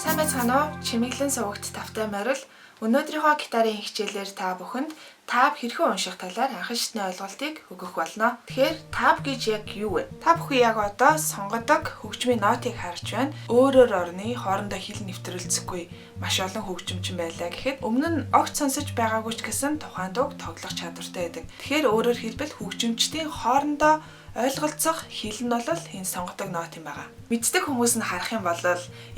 Сайн байцгаана уу? Чимэглэн сувагт тавтай морил. Өнөөдрийнхөө гитарын хичээлээр та бүхэнд тааб хэрхэн унших талаар анхан шатны ойлголтыг өгөх болно. Тэгэхээр тааб гэж яг юу вэ? Та бүхэн яг одоо сонгодог хөгжмийн нотыг харж байна. Өөрөөр орны хоорондоо хэл нэвтрүүлцэхгүй маш олон хөгжимчин байлаа гэхэд өмнө нь огт сонсож байгаагүй ч гэсэн тухайн дууг тоглох чадвартай байдаг. Тэгэхээр өөрөөр хэлбэл хөгжимчдийн хоорондоо ойлголцох хэл нь бол энэ сонгодог нот юм байна. Мэддэг хүмүүс нь харах юм бол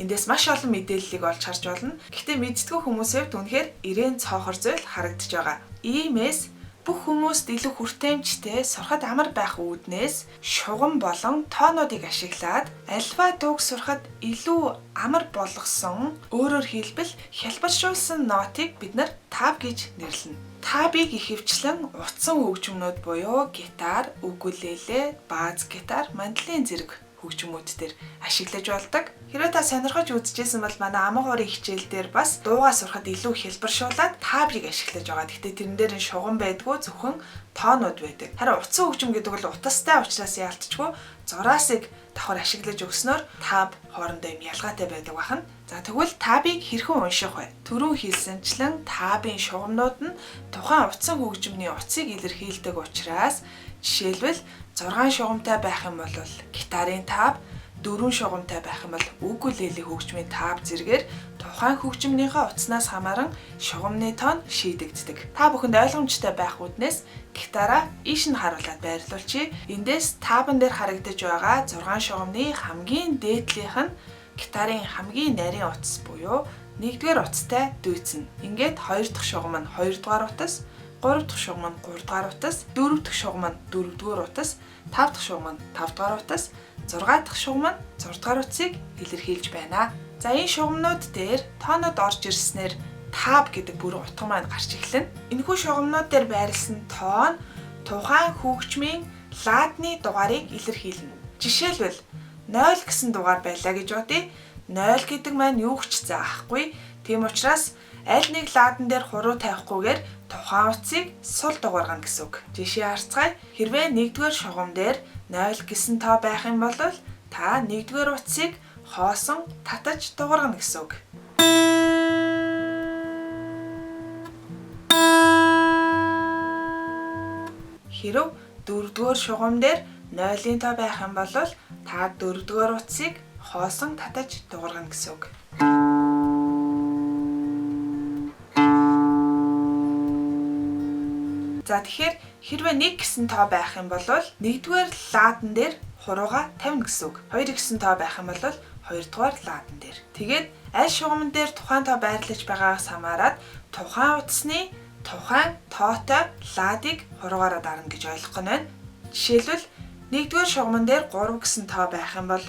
эндээс маш олон мэдээллийг олж харж болно. Гэхдээ мэддэггүй хүмүүсийн хувьд үнэхээр ирээн цоохор зүйл харагдаж байгаа. Иймээс бүх хүмүүст илүү хүртээмжтэй сурахад амар байх үүднээс шугам болон тоонуудыг ашиглаад альва дууг сурахад илүү амар болгосон, өөрөөр хэлбэл хялбаршуулсан нотыг бид нар тааб гэж нэрлэнэ. Таабыг ихэвчлэн утсан хөгжмөнүүд буюу гитар, укулеле, бааз гитар, мандолин зэрэг хөгжмүүд дээр ашиглаж болдог. Хэрэв та сонирхож үзчихсэн бол манай аман хуурын хичээл дээр бас дуугаа сурахад илүү хялбаршуулаад таабыг ашиглаж байгаа. Гэхдээ тэрэн дээр нь шугам байдгүй, зөвхөн тоонууд байдаг. Харин утсан хөгжим гэдэг бол утастай учраас яалтчгүй зураасыг давхар ашиглаж өгснөөр тааб хоорондоо юм ялгаатай байдаг бахан. За тэгвэл таабыг хэрхэн унших вэ? Түрүүн хэлсэнчлэн таабын шугамнууд нь тухайн утсан хөгжмөний утсыг илэрхийлдэг учраас жишээлбэл 6 шугамтай байх юм бол гитарын тааб, 4 шугамтай байх юм бол укулеле хөгжмийн тааб зэргээр тухайн хөгжмөнийхөө утаснаас хамааран шугамны тоон шийдэгддэг. Та бүхэнд ойлгомжтой байх үүднээс гитараа ийш нь харуулад байрлуулчих. Эндээс таабан дээр харагдаж байгаа 6 шугамны хамгийн дээдлийнх нь гитарын хамгийн нарийн утас буюу 1-р утастай дүйцэн. Ингээд 2 дахь шугам нь 2-р утас, 3 дахь шугам нь 3-р утас, 4 дахь шугам нь 4-р утас, 5 дахь шугам нь 5-р утас, 6 дахь шугам нь 6-р утсыг илэрхийлж байна. За энэ шугамнууд дээр тоонууд орж ирснээр тааб гэдэг бүрэн утга маань гарч эхэлнэ. Энэхүү шугамнууд дээр байрласан тоон тухайн хөгжмийн ладны дугаарыг илэрхийлнэ. Жишээлбэл 0 гэсэн дугаар байлаа гэж бодъё. 0 гэдэг маань юу ч заахгүй. Тийм учраас аль нэг ладан дээр хуруу тавихгүйгээр тухайн утсыг сул дугааргана гэсэн үг. Жишээ харцгаая. Хэрвээ 1-р шугам дээр 0 гэсэн тоо байх юм бол та 1-р утсыг хоосон татаж дугааргана гэсэн үг. Хэрв 4-р шугам дээр 0-ийн тоо байх юм бол та 4-р утсыг хоосон татаж дугааргана гэсэн үг. За тэгэхээр хэрвээ 1 гэсэн тоо байх юм бол 1-р ладан дээр хурууга тавина гэсэн үг. 2 гэсэн тоо байх юм бол 2-р ладан дээр. Тэгээд аль шугамн дээр тухайн тоо байрлаж байгаагаас хамаарат тухайн утасны тухайн тоотой ладыг хуруугаараа дарна гэж ойлгох нь байна. Жишээлбэл 1-р шугамн дээр 3 гэсэн тоо байх юм бол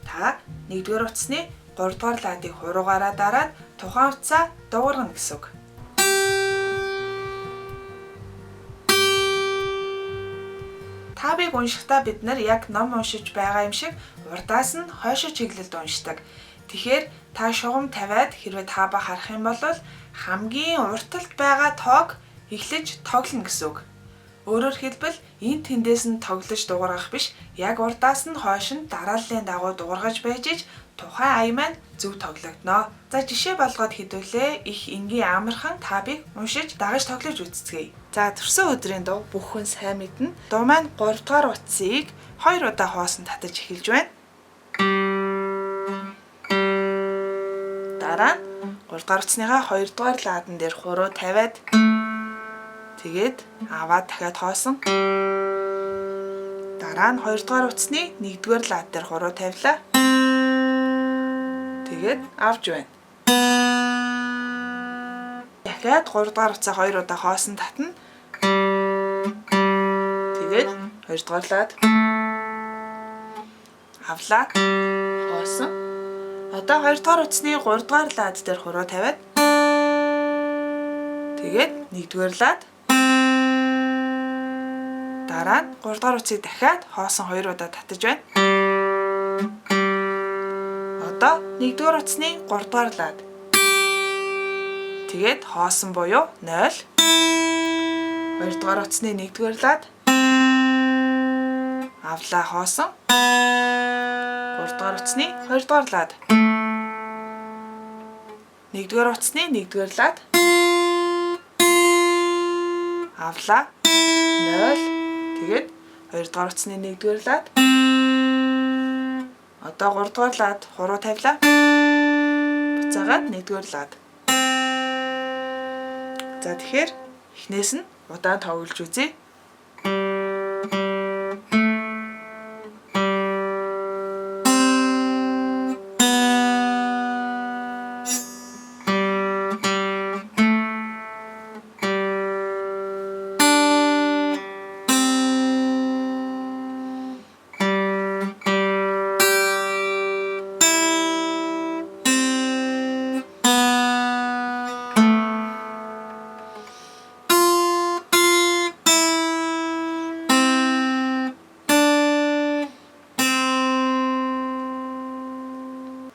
та 1-р утасны 3-р ладыг хуруугаараа дараад тухайн утсаа дугааргана гэсэн үг. Таабыг уншихдаа бид нар яг ном уншиж байгаа юм шиг урдаас нь хойшоо чиглэлд уншдаг. Тэгэхээр та шугам тавиад хэрвээ таабаа харах юм бол хамгийн урталт байгаа тоог эхлэж тоглоно гэсэн үг. Өөрөөр хэлбэл энэ тэндээс нь тоглож дугааргах биш, яг урдаас нь хойш нь дарааллын дагуу дугааргаж байж ич тухайн ая маань зөв тоглогдно. За жишээ болгоод хэдүүлээ их энгийн амархан таабыг уншиж дагаж тоглож үзцгээе. За төрсөн өдрийн дуу бүх хүн сайн мэднэ. Дуу маань 3-р утсыг 2 удаа хоосон татаж эхэлж байна. Дараа нь 3-р утасныхаа 2-р ладан дээр хуруу тавиад тэгээд аваад дахиад хоосон. Дараа нь 2-р утасны 1-р лад дээр хуруу тавилаа. Тэгээд авч байна. Дахиад 3-р утсаа 2 удаа хоосон татна. Тэгээд 2-р лад авлаа. Хоосон. Одоо 2-р утасны 3-р лад дээр хуруу тавиад тэгээд 1-р лад дараа нь 3-р утсыг дахиад хоосон 2 удаа татаж байна. Одоо 1-р утасны 3-р лад. Тэгээд хоосон буюу 0. 2-р утасны 1-р лад. Авлаа хоосон. 3-р утасны 2-р лад. 1-р утасны 1-р лад авлаа 0. Тэгээд 2-р утасны 1-р лад одоо 3-р лад хуруу тавилаа. Буцаагаад 1-р лад. За тэгэхээр эхнээс нь удаан тоглож үзье.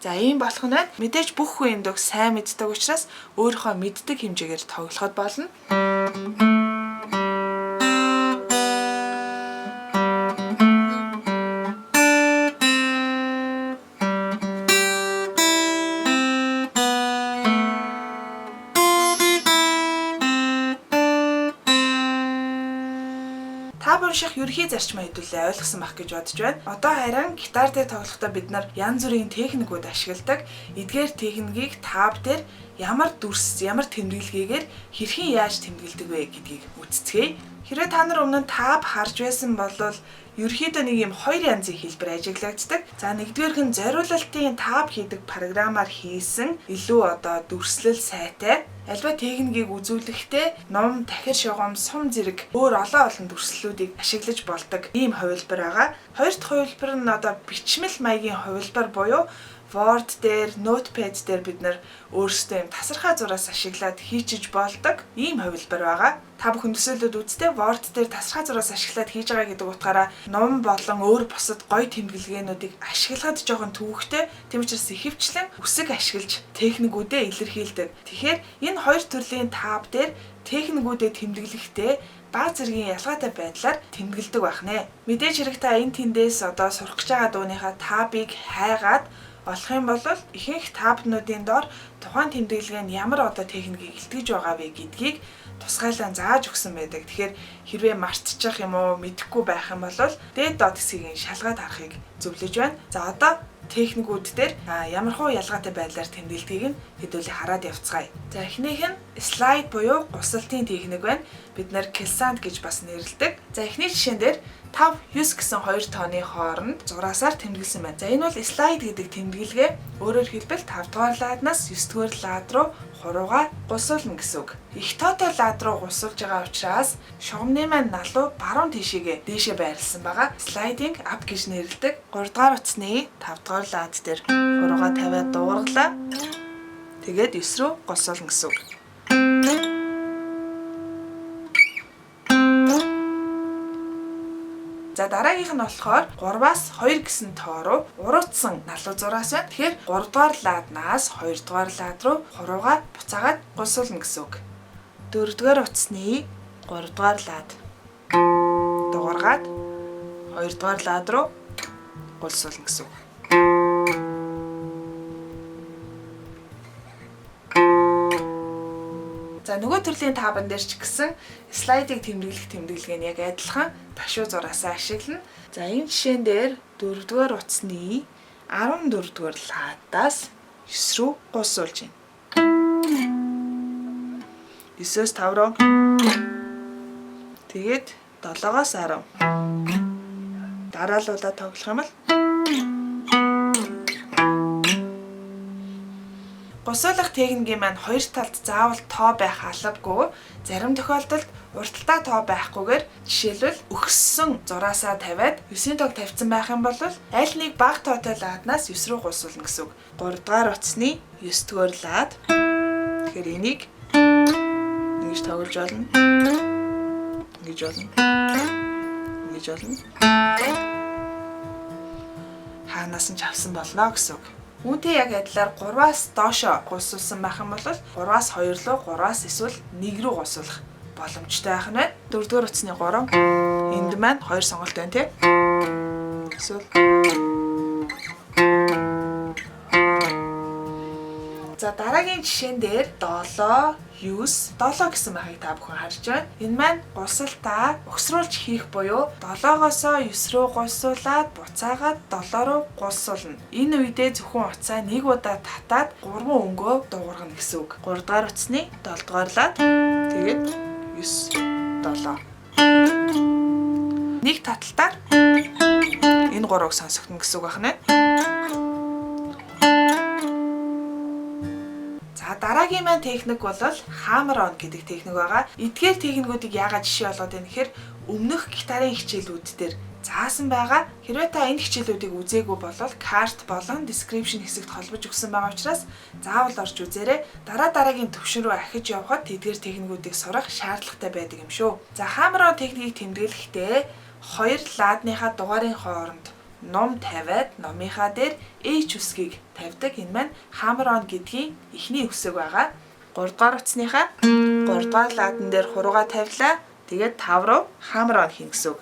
За ийм болох нь мэдээж бүх хүн энэ дог сайн мэддэг учраас өөрийнхөө мэддэг хэмжээгээр тоглоход болно. Та унших ерхий зарчмаа хэдүүлээ ойлгосон байх гэж бодож байна. Одоо харин гитар дээр тоглохдоо бид нар янз бүрийн техникүүд ашигладаг. Эдгээр техникийг таб дээр ямар дүрс, ямар тэмдэглэгээр хэрхэн яаж тэмдэглэдэг вэ гэдгийг үзцгээе. Хэрвээ та нар өмнө нь таб харж байсан бол ерхийдөө нэг юм хоёр янзын хэлбэр ажиглагддаг. За нэгдүгээрх нь зориулалтын таб хийдэг програмаар хийсэн илүү дүрслэл сайтай альва техникийг үзүүлэхдээ ном, тахир шугам, сум зэрэг өөр олон дүрслэлүүдийг ашиглаж болдог ийм хувилбар байгаа. Хоёр дахь хувилбар нь бичмэл маягийн хувилбар буюу Word дээр, Notepad дээр бид нар өөрсдөө юм тасархай зураас ашиглаад хийчиж болдог ийм хувилбар байгаа. Та бүхэн төсөөлөд үзтээ Word дээр тасархай зураас ашиглаад хийж байгаа гэдэг утгаараа ном болон өөр бусад гоё тэмдэглэгээнүүдийг ашиглахад жоохон төвөгтэй. Тийм учраас ихэвчлэн үсэг ашиглаж техникүүдээ илэрхийлдэг. Тэгэхээр энэ хоёр төрлийн таб дээр техникүүдэд тэмдэглэхдээ баг зэргийн ялгаатай байдлаар тэмдэглэдэг байх нэ. Мэдээж хэрэг та энэ тэндээс сурах гэж байгаа дууныхаа табыг хайгаад болох юм бол ихэнх табнуудын доор тухайн тэмдэглэгээ нь ямар техникийг илтгэж байгаа вэ гэдгийг тусгайлан зааж өгсөн байдаг. Тэгэхээр хэрвээ мартчих юм уу, мэдэхгүй байх юм бол дээд доод хэсгийг шалгаад харахыг зөвлөж байна. За одоо техникүүд дээр ямархуу ялгаатай байдлаар тэмдэглэдгийг нь хэдүүлээ хараад явцгаая. За эхнийх нь слайд буюу гусалтын техник байна. Бид нар Glissant гэж бас нэрлэдэг. За эхний жишээн дээр 5, 9 гэсэн хоёр тооны хооронд зураасаар тэмдэглэсэн байна. За энэ бол слайд гэдэг тэмдэглэгээ. Өөрөөр хэлбэл 5 дугаар ладнаас 9 дугаар лад руу хуруугаа гусуулна гэсэн үг. Их тоотой лад руу гусуулж байгаа учраас шугамны маань налуу баруун тишээгээ дээшээ байрласан байгаа. Sliding up гэж нэрлэдэг. 3 дугаар утасны 5 дугаар лад дээр хуруугаа тавиад дуугаргалаа. Тэгээд 9 рүү гусуулна гэсэн үг. За дараагийнх нь болохоор 3-аас 2 гэсэн тоо руу уруудсан налуу зураас байна. Тэгэхээр 3 дугаар ладнаас 2 дугаар лад руу хуруугаа буцаагаад гусуулна гэсэн үг. 4 дугаар утасны 3 дугаар лад дуургаад 2 дугаар лад руу гусуулна гэсэн үг. За нөгөө төрлийн табан дээр ч гэсэн слайдыг тэмдэглэх тэмдэглэгээ нь яг адилхан ташуу зураасаа ашиглана. За энэ жишээн дээр 4 дугаар утасны 14 дугаар ладаас 9 рүү гусуулж байна. 9-өөс 5 руу. Тэгээд 7-оос 10. Дараалуулаад тоглох юм бол гусуулах техникийн маань хоёр талд заавал тоо байх албагүй. Зарим тохиолдолд урталтаа тоо байхгүйгээр жишээлбэл өгссөн зураасаа тавиад 9-ийн тоог тавьсан байх юм бол аль нэг бага тоотой ладнаас 9 рүү гусуулна гэсэн үг. 3 дугаар утасны 9 дугаар лад. Тэгэхээр энийг ингэж тоглож болно. Ингэж болно. Ингэж болно. Хаанаас нь ч авсан болно гэсэн үг. Үүнтэй яг адилаар 3-аас доошо гусуулсан байх юм бол 3-аас 2 руу 3-аас эсвэл 1 рүү гусуулах боломжтой байх нь байна. 4 дугаар утасны 3 энд маань 2 сонголт байна тий. Эсвэл За За дараагийн жишээн дээр 7, 9 гэсэн байгааг та бүхэн харж байна. Энэ маань гусалтаа угсруулж хийх буюу 7-оос 9 рүү гусуулаад буцаагаад 7 руу гусуулна. Энэ үедээ зөвхөн утсаа нэг удаа татаад 3 өнгөө дуургана гэсэн үг. 3 дугаар утасны 7 дугаар лад тэгээд 9 7. Нэг таталтаар энэ 3-ыг сонсогдно гэсэн үг байна. Дараагийн маань техник бол hammer on гэдэг техник байгаа. Эдгээр техникүүдийг яагаад жишээ болгоод байна гэхээр өмнөх гитарын хичээлүүд дээр заасан байгаа. Хэрвээ та энэ хичээлүүдийг үзээгүй бол карт болон description хэсэгт холбож өгсөн байгаа учраас заавал орж үзээрэй. Дараагийн төвшин рүү ахиж явхад эдгээр техникүүдийг сурах шаардлагатай байдаг юм шүү. За hammer on техникийг тэмдэглэхдээ хоёр ладныхаа дугаарын хооронд ном тавиад номынхаа дээр H үсгийг тавьдаг. Энэ маань hammer on гэдгийн эхний үсэг байгаа. 3 дугаар утасныхаа 3 дугаар ладан дээр хуруугаа тавилаа. Тэгээд 5 руу hammer on хийн гэсэн үг.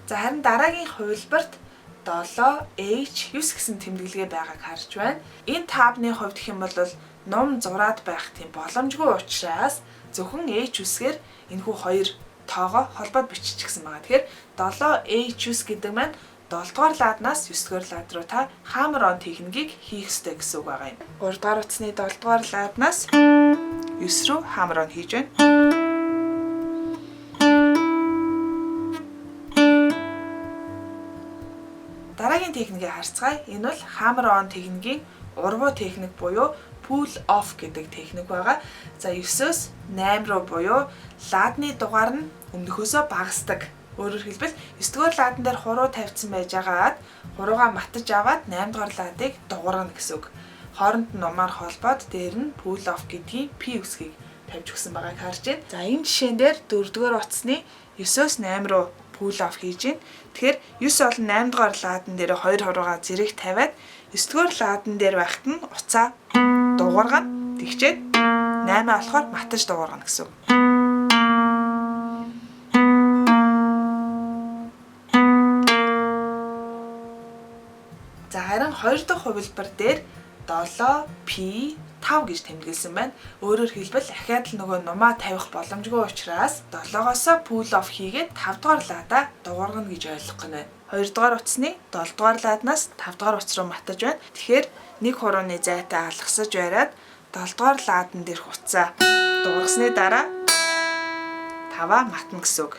За харин дараагийн хувилбарт 7 H 9 гэсэн тэмдэглэгээ байгааг харж байна. Энэ таабны хувьд гэх юм бол ном зураад байх тийм боломжгүй учраас зөвхөн H үсгээр энэхүү хоёр тоогоо холбоод биччихсэн байгаа. Тэгэхээр 7H9 гэдэг маань 7 дугаар ладнаас 9 дугаар лад руу та hammer on техникийг хийх ёстой гэсэн үг байгаа юм. 3 дугаар утасны 7 дугаар ладнаас 9 рүү hammer on хийж байна. Дараагийн техникийг харцгаая. Энэ бол hammer on техникийн урвуу техник буюу pull off гэдэг техник байгаа. За 9-өөс 8 руу буюу ладны дугаар нь өмнөхөөсөө багасдаг. Өөрөөр хэлбэл 9 дугаар ладан дээр хуруу тавьсан байж байгаад хуруугаа матаж аваад 8 дугаар ладыг дуургана гэсэн үг. Хооронд нь номоор холбоод дээр нь pull off гэдгийн P үсгийг тавьж өгсөн байгааг харж байна. За энэ жишээн дээр 4 дугаар утасны 9-өөс 8 руу pull off хийж байна. Тэгэхээр 9 болон 8 дугаар ладан дээр хоёр хуруугаа зэрэг тавиад 9 дугаар ладан дээр байхад нь уцаа дуургана. Тэгчээд 8 болохоор матаж дуургана гэсэн үг. За харин 2 дахь хувилбар дээр 7P 5 гэж тэмдэглэсэн байна. Өөрөөр хэлбэл ахаад л нөгөө нумаа тавих боломжгүй учраас 7-оос pull off хийгээд 5 дугаар ладаа дуургана гэж ойлгох гэнэ. 2 дугаар утасны 7 дугаар ладнаас 5 дугаар утас руу матаж байна. Тэгэхээр нэг хурууны зайтай алгасаж бариад 7 дугаар ладан дээрх утсаа дуургасны дараа 5-аа матна гэсэн үг.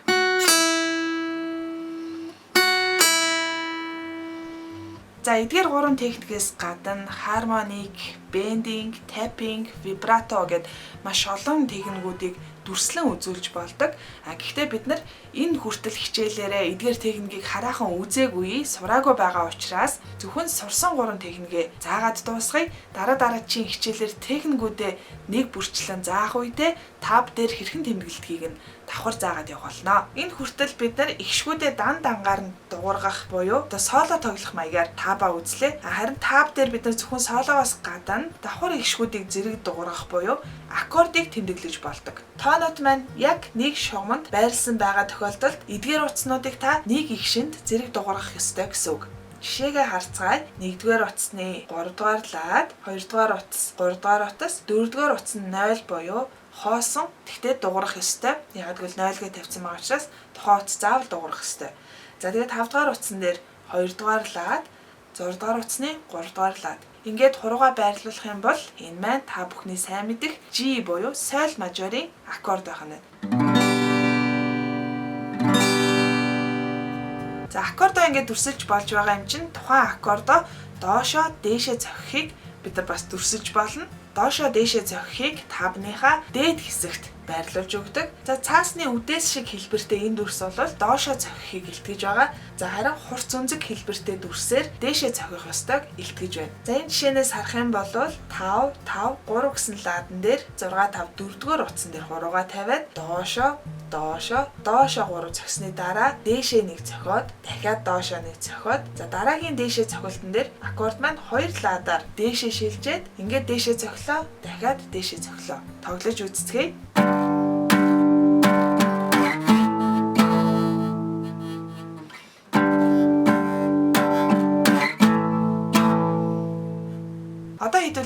За эдгээр гурван техникээс гадна harmonic, bending, tapping, vibrato гэд маш олон техникүүдийг дүрслэн үзүүлж болдог. Гэхдээ бид нар энэ хүртэл хичээлээрээ эдгээр техникийг хараахан үзээгүй, сураагүй байгаа учраас зөвхөн сурсан гурван техникээ заагаад дуусгая. Дараагийн хичээлээр техникүүдээ нэг бүрчлэн заах үедээ таб дээр хэрхэн тэмдэглэдгийг нь давхар заагаад явах болно. Энэ хүртэл бид нар ихшгүүдээ дан дангаар нь дуургах буюу соло тоглох маягаар табаа үзлээ. Харин таб дээр бид нар зөвхөн солоогоос гадна давхар ихшгүүдийг зэрэг дуургах буюу аккордыг тэмдэглэж болдог. Тоонууд маань яг нэг шугамд байрлсан байгаа тохиолдолд эдгээр утаснуудыг та нэг игшинд зэрэг дуургах ёстой гэсэн үг. Жишээгээ харцгаая. 1-р утасны 3 дугаар лад, 2-р утас, 3-р утас, 4-р утас нь 0 буюу хоосон. Тэгтээ дуурах ёстой. Яг гэвэл 0 гэж тавьсан байгаа учраас тухайн утас заавал дуурах ёстой. За тэгээд 5-р утсан дээр 2-р лад, 6-р утасны 3-р лад. Ингээд хуруугаа байрлуулах юм бол энэ маань та бүхний сайн мэдих G буюу соль мажорын аккорд байх нь. За аккордоо ингээд дүрсэлж болж байгаа юм чинь тухайн аккордоо доошоо дээшээ зохихыг бид нар бас дүрсэлж болно. Доошоо дээшээ зохихыг табныхаа дээд хэсэгт байрлуулж өгдөг. За цаасны үдээс шиг хэлбэртэй энэ дүрс бол доошоо зохихыг илтгэж байгаа. За харин хурц өнзөг хэлбэртэй дүрсээр дээшээ зохих ёстойг илтгэж байна. За энэ жишээнээс харах юм бол 5 5 3 гэсэн ладан дээр 6 5 4-р утсан дээр хуруугаа тавиад доошоо 3 зогсны дараа дээшээ нэг зохиод дахиад доошоо нэг зохиод за дараагийн дээшээ зохиолтон дээр аккорд маань 2 ладаар дээшээ шилжээд ингээд дээшээ зохилоо дахиад дээшээ зохилоо тоглож үзцгээе.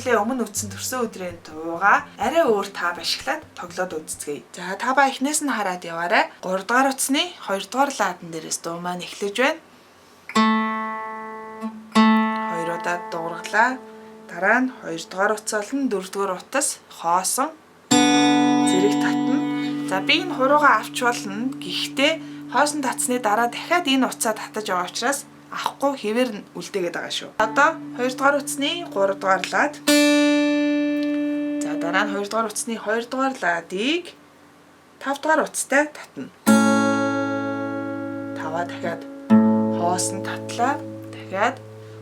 сүүлийн өмнө үтсэн төрсөн өдрийн дууга арай өөр таав ашиглаад тоглоод үзцгээе. За та ба эхнээс нь хараад яваарай. 3 дугаар утасны 2 дугаар ладан дээрээс дуу маань эхлэж байна. 2 удаа дуурглаа. Дараа нь 2 дугаар утас болон 4 дугаар утас хоосон зэрэг татна. За би энэ хуруугаа авч болно. Гэхдээ хоосон татсны дараа дахиад энэ утсаа татаж байгаа учраас авахгүй хэвээр нь үлдээгээд байгаа шүү. Одоо 2 дугаар утасны 3 дугаар лад. За дараа нь 2 дугаар утасны 2 дугаар ладыг 5 дугаар утастай татна. Таваа дахиад хоосон татлаа. Дахиад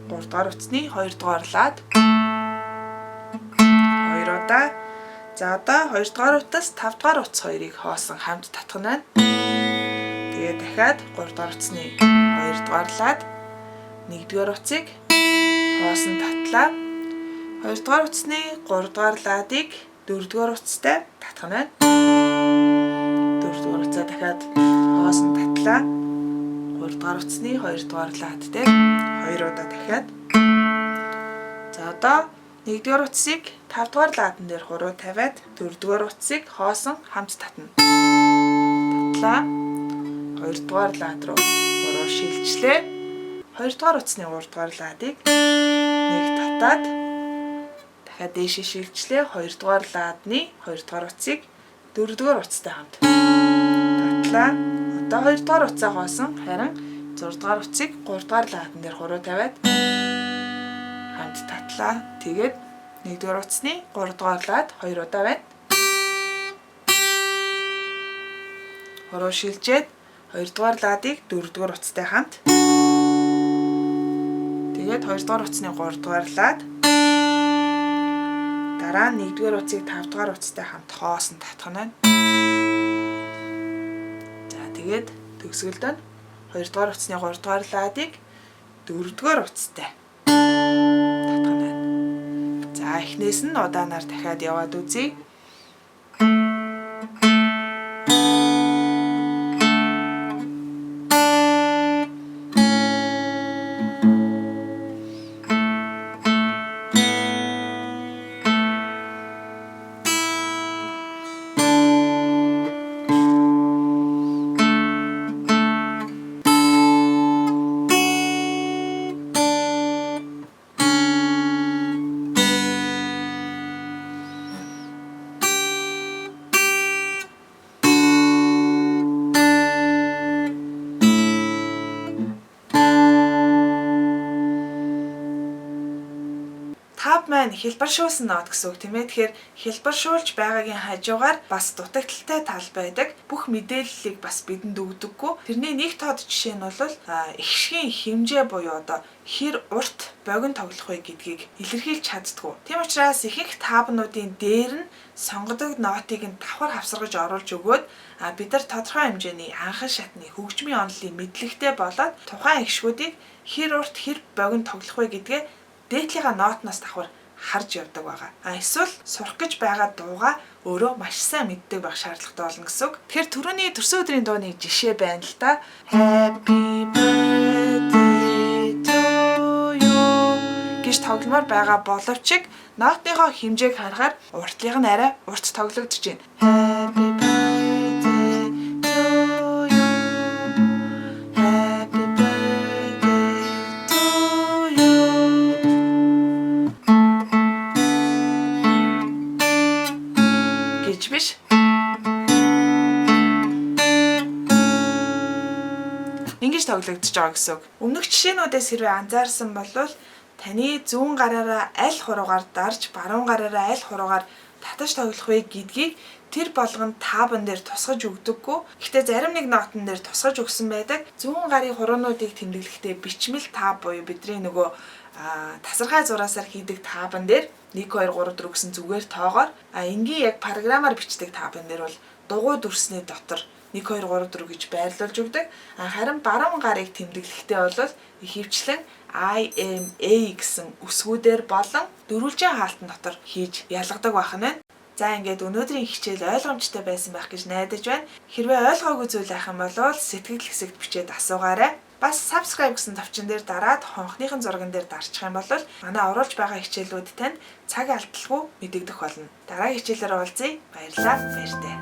3 дугаар утасны 2 дугаар лад. 2 удаа. За одоо 2 дугаар утас 5 дугаар утас хоёрыг хоосон хамт татах нь байна. Тэгээд дахиад 3 дугаар утасны 2 дугаар лад 1 дугаар утсыг хоосон татлаа. 2 дугаар утасны 3 дугаар ладыг 4 дугаар утастай татах нь байна. 4 дугаар утсаа дахиад хоосон татлаа. 3 дугаар утасны 2 дугаар лад дээр 2 удаа дахиад. За одоо 1 дугаар утсыг 5 дугаар ладан дээр хуруу тавиад 4 дугаар утсыг хоосон хамт татна. Татлаа. 2 дугаар лад руу хуруу шилжлээ. 2 дугаар утасны 3 дугаар ладыг нэг татаад дахиад дээшээ шилжлээ. 2 дугаар ладны 2 дугаар утсыг 4 дугаар утастай хамт татлаа. Одоо 2 дугаар утсаа хоосон харин 6 дугаар утсыг 3 дугаар ладан дээр хуруу тавиад хамт татлаа. Тэгээд 1 дугаар утасны 3 дугаар лад 2 удаа байна. Хуруу шилжээд 2 дугаар ладыг 4 дугаар утастай хамт. Тэгээд 2 дугаар утасны 3 дугаар лад. Дараа нь 1 дугаар утсыг 5 дугаар утастай хамт хоосон татах нь байна. За тэгээд төгсгөлд нь 2 дугаар утасны 3 дугаар ладыг 4 дугаар утастай татах нь байна. За эхнээс нь удаанаар дахиад яваад үзье. Тав маань хэлбэршүүлсэн нот гэсэн үг тийм ээ. Тэгэхээр хэлбэршүүлж байгаагийн хажуугаар бас дутагдaltaй тал байдаг. Бүх мэдээллийг бас бидэнд өгдөггүй. Тэрний нэг тод жишээ нь бол ихшгийн хэмжээ буюу одоо хэр урт богино тоглох вэ гэдгийг илэрхийлж чаддгүй. Тийм учраас ихэнх таабнуудын дээр нь сонгодог нотыг нь давхар хавсаргаж оруулж өгөөд бид нар тодорхой хэмжээний анхан шатны хөгжмийн онолын мэдлэгтэй болоод тухайн ихшгүүдийг хэр урт хэр богино тоглох вэ гэдгээ дээдлийнхаа нотноос давхар харж явдаг байгаа. Эсвэл сурах гэж байгаа дууга өөрөө маш сайн мэддэг байх шаардлагатай болно гэсэн үг. Тэгэхээр түрүүний төрсөн өдрийн дууны жишээ байна л да. Happy birthday to you гэж тогломоор байгаа боловч нотныхоо хэмжээг харахаар уртлынх нь арай урт тоглогдож байна. Happy birthday to you. Happy birthday to you. Гэж биш. Ингэж тоглогдож байгаа гэсэн үг. Өмнөх жишээнүүдээс хэрвээ анзаарсан бол таны зүүн гараараа аль хуруугаар дарж, баруун гараараа аль хуруугаар татаж тоглох вэ гэдгийг тэр болгонд таабан дээр тусгаж өгдөггүй. Гэхдээ зарим нэг нотон дээр тусгаж өгсөн байдаг. Зүүн гарын хуруунуудыг тэмдэглэхдээ бичмэл тааб буюу бидний нөгөө тасархай зураасаар хийдэг таабан дээр 1 2 3 4 гэсэн зүгээр тоогоор энгийн яг програмаар бичдэг таабан дээр бол дугуй дүрсний дотор 1 2 3 4 гэж байрлуулж өгдөг. Харин баруун гарыг тэмдэглэхдээ бол ихэвчлэн IMA гэсэн үсгүүдээр болон дөрвөлжин хаалтан дотор хийж ялгадаг байх нь. За ингээд өнөөдрийн хичээл ойлгомжтой байсан байх гэж найдаж байна. Хэрвээ ойлгоогүй зүйл байх юм бол сэтгэл хэсэгт бичээд асуугаарай. Бас subscribe гэсэн товчон дээр дараад хонхныхын зурган дээр дарчих юм бол манай оруулж байгаа хичээлүүд танд цаг алдалгүй мэдэгдэх болно. Дараагийн хичээлээр уулзъя. Баярлалаа. Баяртай.